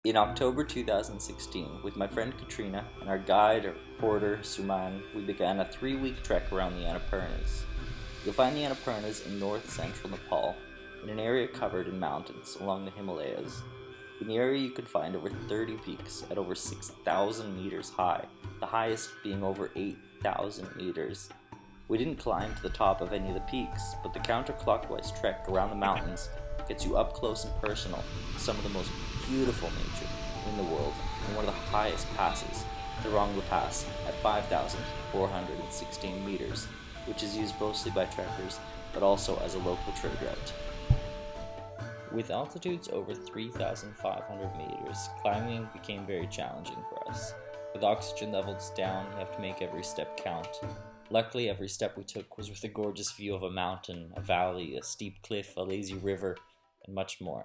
In October 2016, with my friend Katrina and our guide or porter Suman, we began a 3-week trek around the Annapurnas. You'll find the Annapurnas in north-central Nepal, in an area covered in mountains along the Himalayas. In the area you can find over 30 peaks at over 6,000 meters high, the highest being over 8,000 meters. We didn't climb to the top of any of the peaks, but the counterclockwise trek around the mountains gets you up close and personal to some of the most beautiful nature in the world and one of the highest passes, Thorong La Pass, at 5,416 meters, which is used mostly by trekkers but also as a local trade route. With altitudes over 3,500 meters, climbing became very challenging for us. With oxygen levels down, you have to make every step count. Luckily, every step we took was with a gorgeous view of a mountain, a valley, a steep cliff, a lazy river, and much more.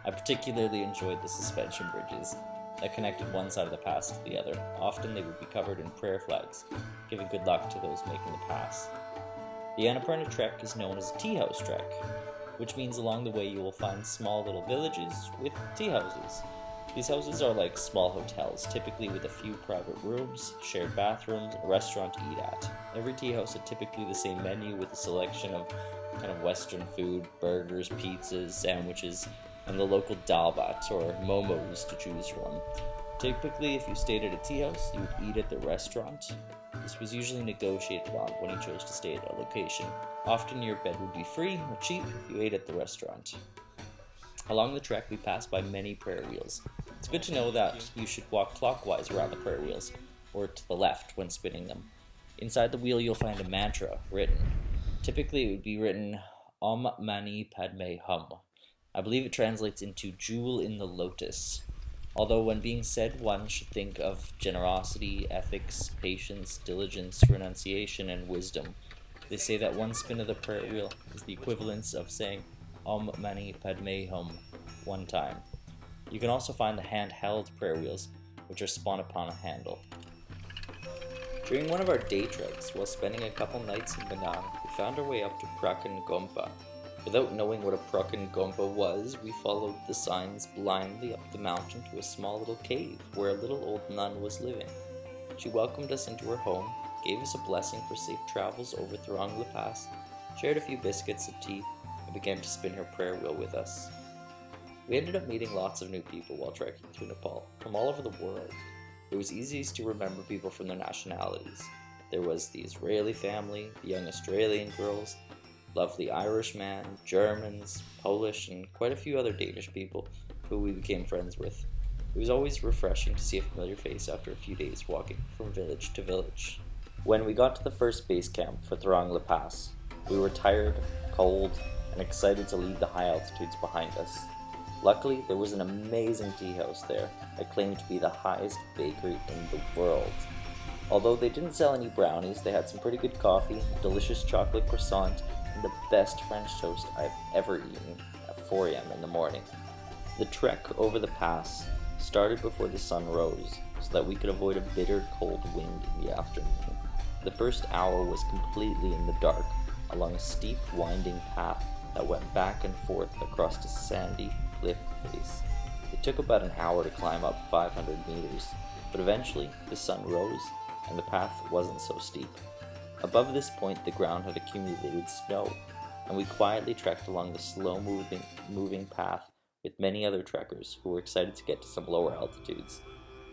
I particularly enjoyed the suspension bridges that connected one side of the pass to the other. Often they would be covered in prayer flags, giving good luck to those making the pass. The Annapurna trek is known as a Teahouse trek, which means along the way you will find small little villages with tea houses. These houses are like small hotels, typically with a few private rooms, shared bathrooms, and a restaurant to eat at. Every tea house had typically the same menu with a selection of kind of Western food, burgers, pizzas, sandwiches, and the local dalbat or momos to choose from. Typically, if you stayed at a tea house, you would eat at the restaurant. This was usually negotiated on when you chose to stay at a location. Often your bed would be free or cheap if you ate at the restaurant. Along the trek, we passed by many prayer wheels. It's good to know that you should walk clockwise around the prayer wheels, or to the left when spinning them. Inside the wheel, you'll find a mantra written. Typically, it would be written Om Mani Padme Hum. I believe it translates into jewel in the lotus. Although when being said, one should think of generosity, ethics, patience, diligence, renunciation, and wisdom. They say that one spin of the prayer wheel is the equivalence of saying Om Mani Padme Hum one time. You can also find the handheld prayer wheels, which are spun upon a handle. During one of our day treks, while spending a couple nights in Penang, we found our way up to Prakan Gompa. Without knowing what a Prakan Gompa was, we followed the signs blindly up the mountain to a small little cave where a little old nun was living. She welcomed us into her home, gave us a blessing for safe travels over Thorong La Pass, shared a few biscuits and tea, and began to spin her prayer wheel with us. We ended up meeting lots of new people while trekking through Nepal, from all over the world. It was easiest to remember people from their nationalities. There was the Israeli family, the young Australian girls, lovely Irish man, Germans, Polish, and quite a few other Danish people who we became friends with. It was always refreshing to see a familiar face after a few days walking from village to village. When we got to the first base camp for Thorong La Pass, we were tired, cold, and excited to leave the high altitudes behind us. Luckily, there was an amazing tea house there that claimed to be the highest bakery in the world. Although they didn't sell any brownies, they had some pretty good coffee, a delicious chocolate croissant, and the best French toast I've ever eaten at 4 a.m. in the morning. The trek over the pass started before the sun rose so that we could avoid a bitter cold wind in the afternoon. The first hour was completely in the dark along a steep winding path that went back and forth across a sandy cliff face. It took about an hour to climb up 500 meters, but eventually the sun rose and the path wasn't so steep. Above this point the ground had accumulated snow, and we quietly trekked along the slow-moving path with many other trekkers who were excited to get to some lower altitudes.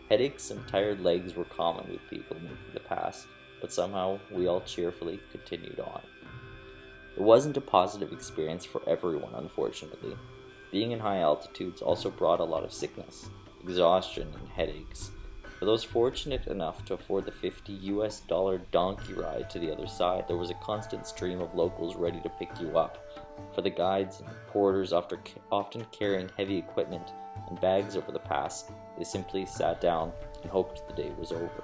Headaches and tired legs were common with people moving the pass, but somehow we all cheerfully continued on. It wasn't a positive experience for everyone, unfortunately. Being in high altitudes also brought a lot of sickness, exhaustion, and headaches. For those fortunate enough to afford the $50 donkey ride to the other side, there was a constant stream of locals ready to pick you up. For the guides and porters, often carrying heavy equipment and bags over the pass, they simply sat down and hoped the day was over.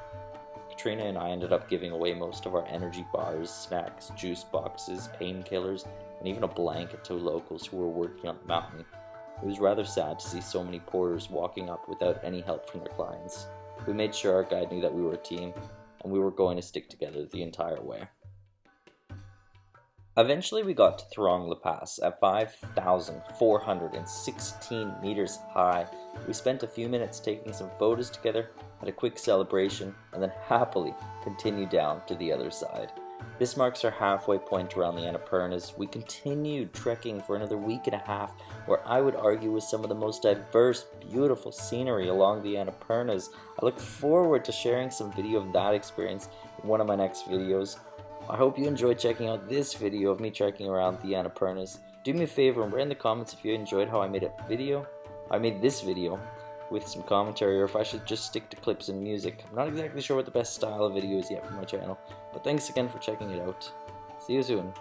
Katrina and I ended up giving away most of our energy bars, snacks, juice boxes, painkillers, and even a blanket to locals who were working on the mountain. It was rather sad to see so many porters walking up without any help from their clients. We made sure our guide knew that we were a team, and we were going to stick together the entire way. Eventually we got to Thorong La Pass at 5,416 meters high. We spent a few minutes taking some photos together, had a quick celebration, and then happily continued down to the other side. This marks our halfway point around the Annapurnas. We continued trekking for another week and a half, where I would argue was some of the most diverse, beautiful scenery along the Annapurnas. I look forward to sharing some video of that experience in one of my next videos. I hope you enjoyed checking out this video of me trekking around the Annapurnas. Do me a favor and write in the comments if you enjoyed how I made this video with some commentary, or if I should just stick to clips and music. I'm not exactly sure what the best style of video is yet for my channel, but thanks again for checking it out. See you soon.